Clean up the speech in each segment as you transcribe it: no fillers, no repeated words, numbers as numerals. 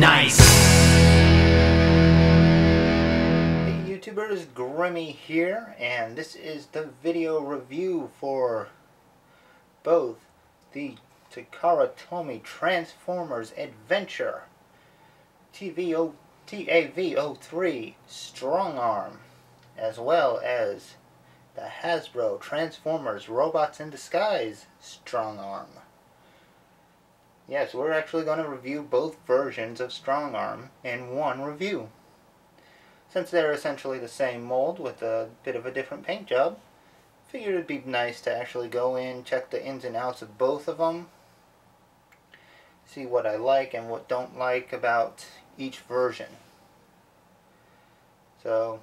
nice. Hey YouTubers, Grimmy here, and this is the video review for both the Takara Tomy Transformers Adventure TAV03 Strongarm, as well as the Hasbro Transformers Robots in Disguise Strongarm. Yes, we're actually going to review both versions of Strongarm in one review. Since they're essentially the same mold with a bit of a different paint job, I figured it'd be nice to actually go in, check the ins and outs of both of them, see what I like and what don't like about each version. So,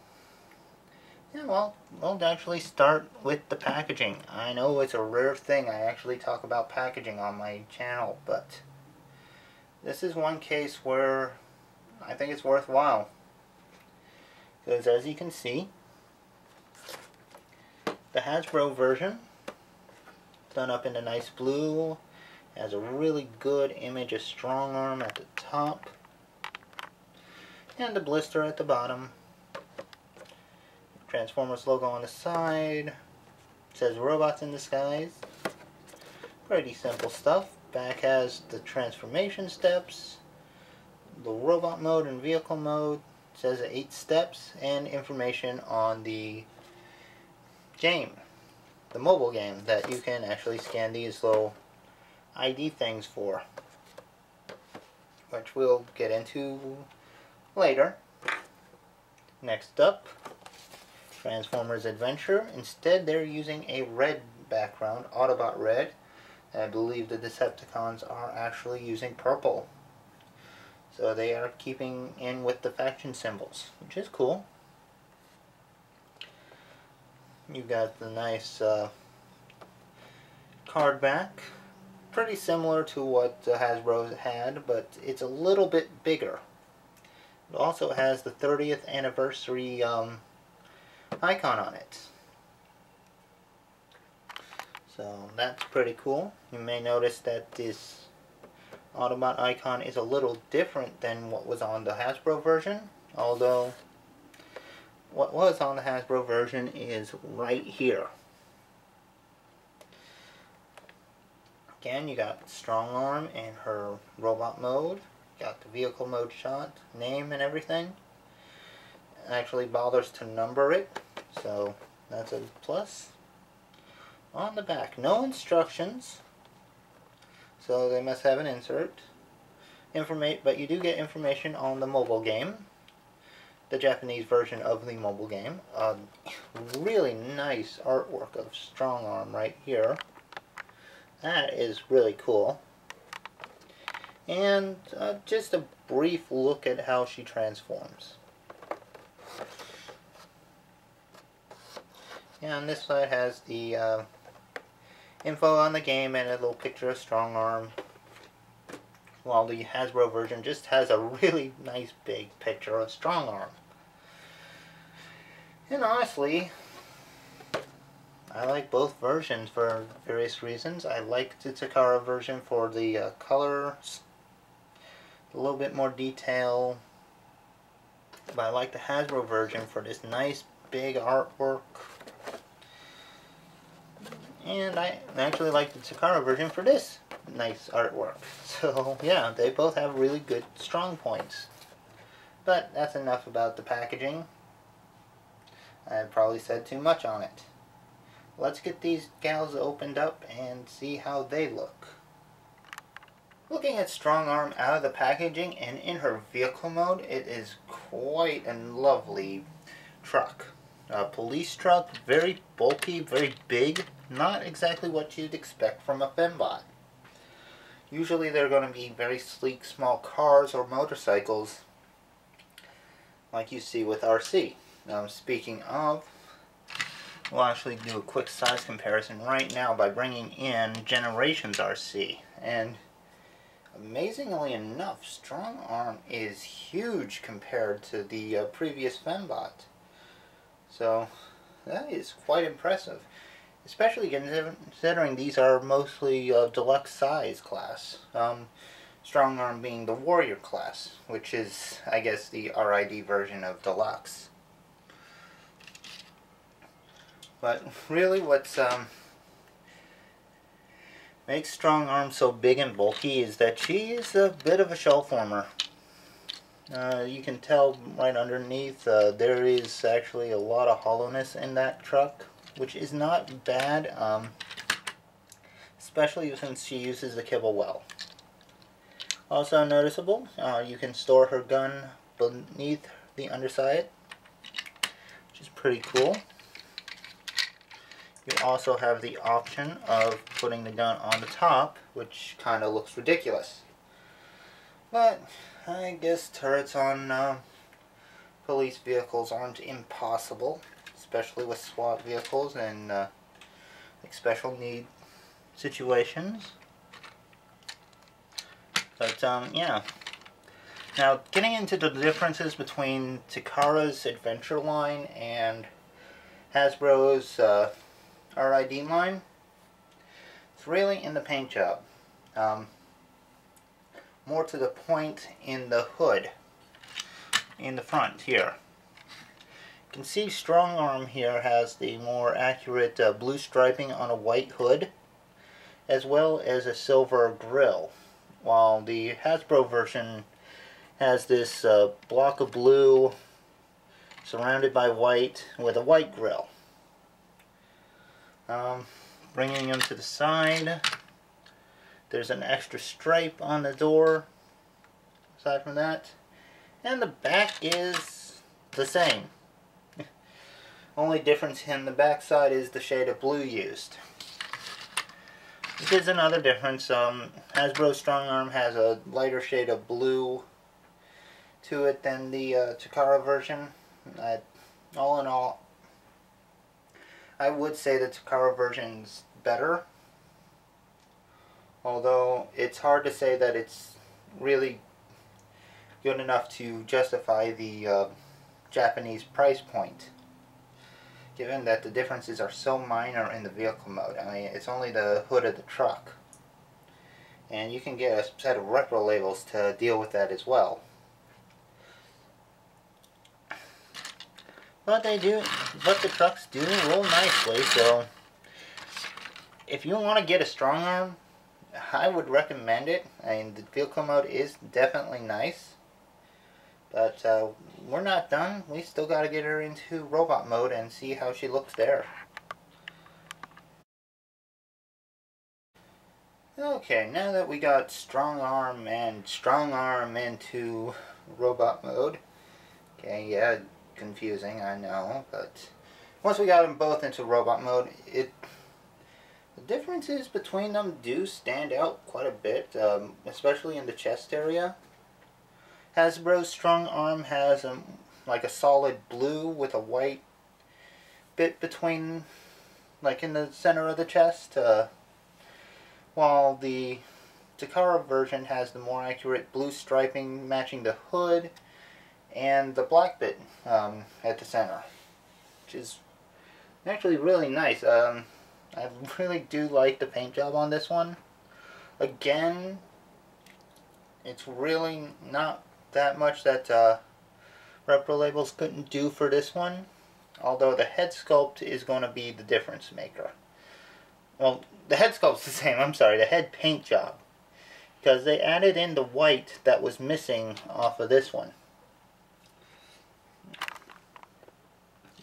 yeah, well, we'll actually start with the packaging. I know it's a rare thing I actually talk about packaging on my channel, but this is one case where I think it's worthwhile. Because as you can see, the Hasbro version, done up in a nice blue, has a really good image of Strongarm at the top, and the blister at the bottom. Transformers logo on the side. It says Robots in Disguise. Pretty simple stuff. Back has the transformation steps, the robot mode and vehicle mode. It says 8 steps, and information on the game, the mobile game that you can actually scan these little ID things for, which we'll get into later. Next up, Transformers Adventure. Instead, they're using a red background, Autobot red. I believe the Decepticons are actually using purple. So they are keeping in with the faction symbols, which is cool. You've got the nice card back. Pretty similar to what Hasbro had, but it's a little bit bigger. It also has the 30th anniversary icon on it. So that's pretty cool. You may notice that this Autobot icon is a little different than what was on the Hasbro version, although what was on the Hasbro version is right here. Again, you got Strongarm in her robot mode, got the vehicle mode shot, name and everything. It actually bothers to number it, so that's a plus. On the back, no instructions, so they must have an insert. But you do get information on the mobile game, the Japanese version of the mobile game. Really nice artwork of Strongarm right here. That is really cool. And just a brief look at how she transforms. Yeah, on this side has the info on the game and a little picture of Strongarm, while the Hasbro version just has a really nice big picture of Strongarm. And honestly, I like both versions for various reasons. I like the Takara version for the colors, a little bit more detail, but I like the Hasbro version for this nice big artwork. And I actually like the Takara version for this nice artwork. So yeah, they both have really good strong points. But that's enough about the packaging. I've probably said too much on it. Let's get these gals opened up and see how they look. Looking at Strongarm out of the packaging and in her vehicle mode, it is quite a lovely truck. A police truck, very bulky, very big, not exactly what you'd expect from a Fembot. Usually they're going to be very sleek small cars or motorcycles like you see with RC. Now speaking of, we'll actually do a quick size comparison right now by bringing in Generations RC, and amazingly enough, Strongarm is huge compared to the previous Fembot. So that is quite impressive, especially considering these are mostly deluxe size class. Strongarm being the warrior class, which is, I guess, the RID version of Deluxe. But really what's makes Strongarm so big and bulky is that she is a bit of a shell former. You can tell right underneath there is actually a lot of hollowness in that truck, which is not bad, especially since she uses the kibble well. Also noticeable, you can store her gun beneath the underside, which is pretty cool. You also have the option of putting the gun on the top, which kind of looks ridiculous. But I guess turrets on police vehicles aren't impossible, especially with SWAT vehicles and like special need situations. But yeah. Now, getting into the differences between Takara's Adventure line and Hasbro's RID line, it's really in the paint job. More to the point in the hood, in the front here. You can see Strongarm here has the more accurate blue striping on a white hood, as well as a silver grille, while the Hasbro version has this block of blue surrounded by white with a white grille. Bringing them to the side, there's an extra stripe on the door, aside from that, and the back is the same. Only difference in the back side is the shade of blue used. This is another difference. Hasbro Strongarm has a lighter shade of blue to it than the Takara version. All in all, I would say the Takara version's better. Although it's hard to say that it's really good enough to justify the Japanese price point, given that the differences are so minor in the vehicle mode. I mean, it's only the hood of the truck, and you can get a set of retro labels to deal with that as well. But the trucks do roll nicely, so if you want to get a Strongarm, I would recommend it. I mean, the vehicle mode is definitely nice. But we're not done. We still got to get her into robot mode and see how she looks there. Okay, now that we got Strongarm into robot mode. Okay, yeah, confusing, I know, but once we got them both into robot mode, the differences between them do stand out quite a bit, especially in the chest area. Hasbro's Strongarm has like a solid blue with a white bit between, like in the center of the chest, while the Takara version has the more accurate blue striping matching the hood and the black bit at the center, which is actually really nice. I really do like the paint job on this one. Again, it's really not that much that repro labels couldn't do for this one, although the head sculpt is going to be the difference maker. Well, the head sculpt's the same, I'm sorry, the head paint job, because they added in the white that was missing off of this one.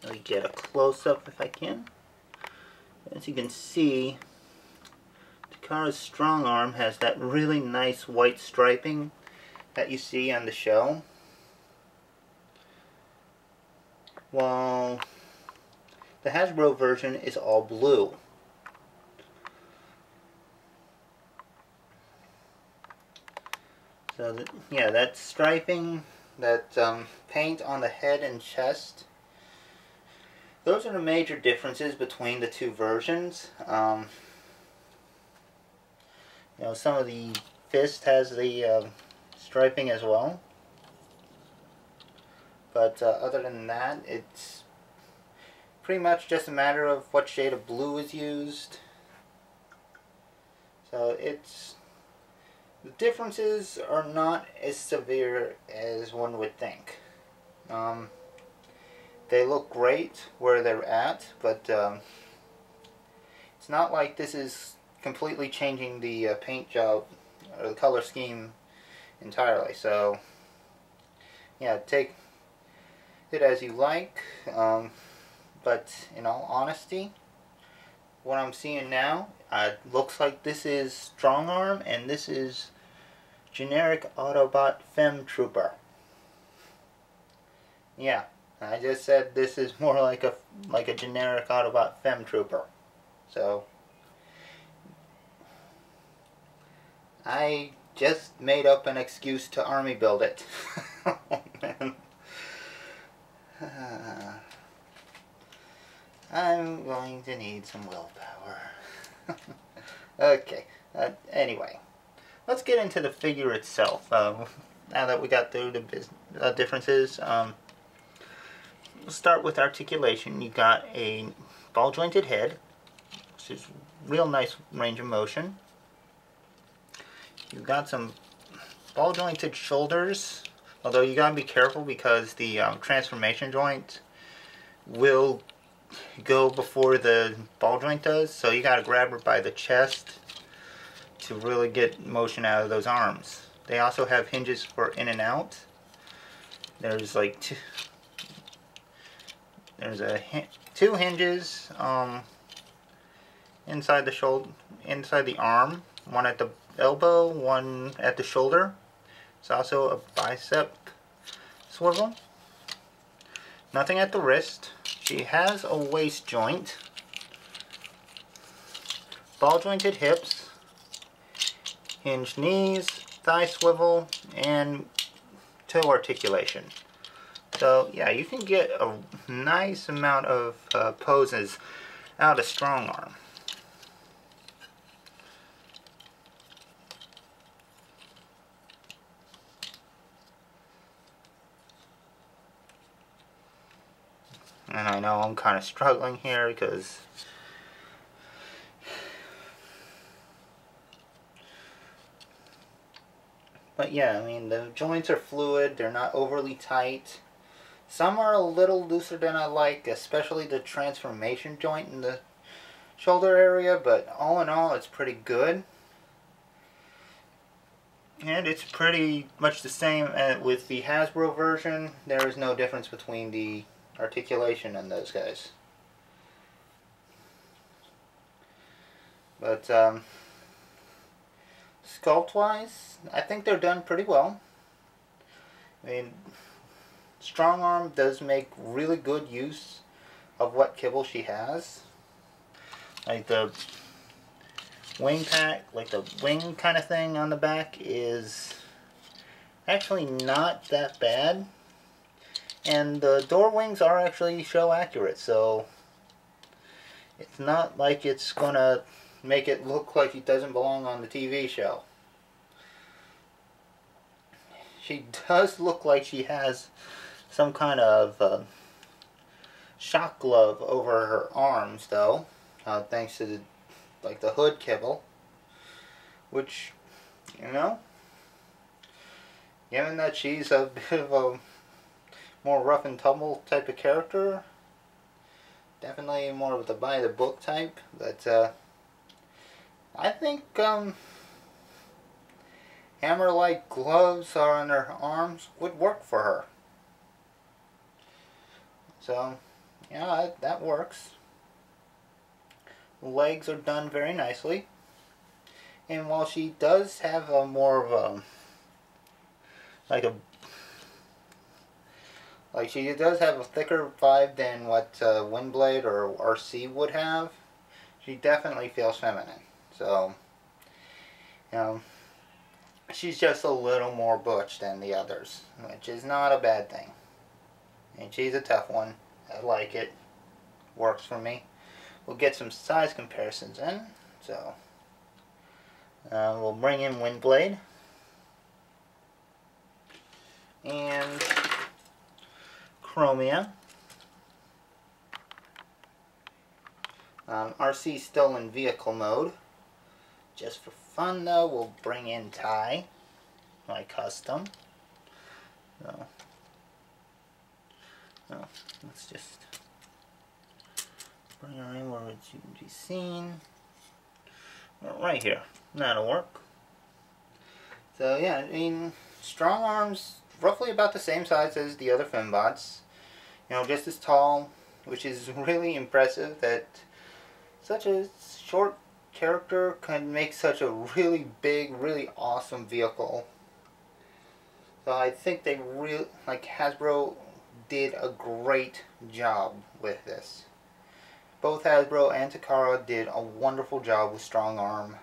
Let me get a close-up if I can. As you can see, Takara's Strongarm has that really nice white striping that you see on the show, while the Hasbro version is all blue. So yeah, that striping, that paint on the head and chest, those are the major differences between the two versions. You know, some of the fist has the striping as well, but other than that, it's pretty much just a matter of what shade of blue is used. So it's The differences are not as severe as one would think. They look great where they're at, but it's not like this is completely changing the paint job or the color scheme entirely. So yeah, take it as you like, but in all honesty, what I'm seeing now looks like this is Strongarm and this is generic Autobot Fem Trooper. Yeah, I just said this is more like a generic Autobot Fem Trooper. So I just made up an excuse to army build it. Oh, man. I'm going to need some willpower. Okay, anyway, let's get into the figure itself. Now that we got through the differences, we'll start with articulation. You got a ball jointed head, which is real nice range of motion. You've got some ball jointed shoulders, although you gotta be careful because the transformation joint will go before the ball joint does, so you gotta grab her by the chest to really get motion out of those arms. They also have hinges for in and out. There's like two hinges inside the shoulder, inside the arm, one at the elbow, one at the shoulder. It's also a bicep swivel. Nothing at the wrist. She has a waist joint, ball jointed hips, hinged knees, thigh swivel, and toe articulation. So yeah, you can get a nice amount of poses out of Strongarm. And I know I'm kind of struggling here because but yeah, I mean, the joints are fluid, they're not overly tight. Some are a little looser than I like, especially the transformation joint in the shoulder area, but all in all, it's pretty good. And it's pretty much the same with the Hasbro version. There is no difference between the articulation and those guys. But sculpt-wise, I think they're done pretty well. I mean, Strongarm does make really good use of what kibble she has. Like the wing pack, like the wing kind of thing on the back is actually not that bad. And the door wings are actually show accurate, so it's not like it's gonna make it look like it doesn't belong on the TV show. She does look like she has some kind of shock glove over her arms, though, thanks to the hood kibble, which, you know, given that she's a bit of a more rough and tumble type of character, definitely more of the by the book type, but I think hammer-like gloves on her arms would work for her. So, yeah, that works. The legs are done very nicely. And while she does have a more of a she does have a thicker vibe than what Windblade or RC would have, she definitely feels feminine. So, you know, she's just a little more butch than the others, which is not a bad thing. And she's a tough one. I like it. Works for me. We'll get some size comparisons in. So, we'll bring in Windblade. And Chromia. RC's still in vehicle mode. Just for fun though, we'll bring in Ty, my custom. So, let's just bring her in where it's to be seen. Right here. That'll work. So yeah, I mean, Strongarm's roughly about the same size as the other fembots. You know, just as tall, which is really impressive that such a short character can make such a really big, really awesome vehicle. So I think they really, like, Hasbro did a great job with this. Both Hasbro and Takara did a wonderful job with Strongarm.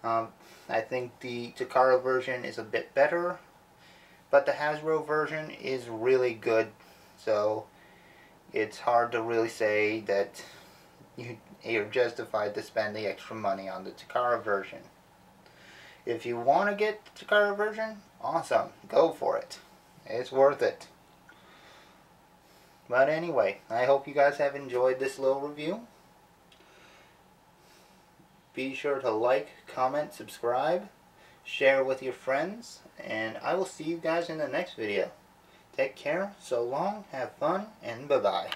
I think the Takara version is a bit better, but the Hasbro version is really good. So it's hard to really say that you're justified to spend the extra money on the Takara version. If you want to get the Takara version, awesome, go for it. It's worth it. But anyway, I hope you guys have enjoyed this little review. Be sure to like, comment, subscribe, share with your friends, and I will see you guys in the next video. Take care, so long, have fun, and bye-bye.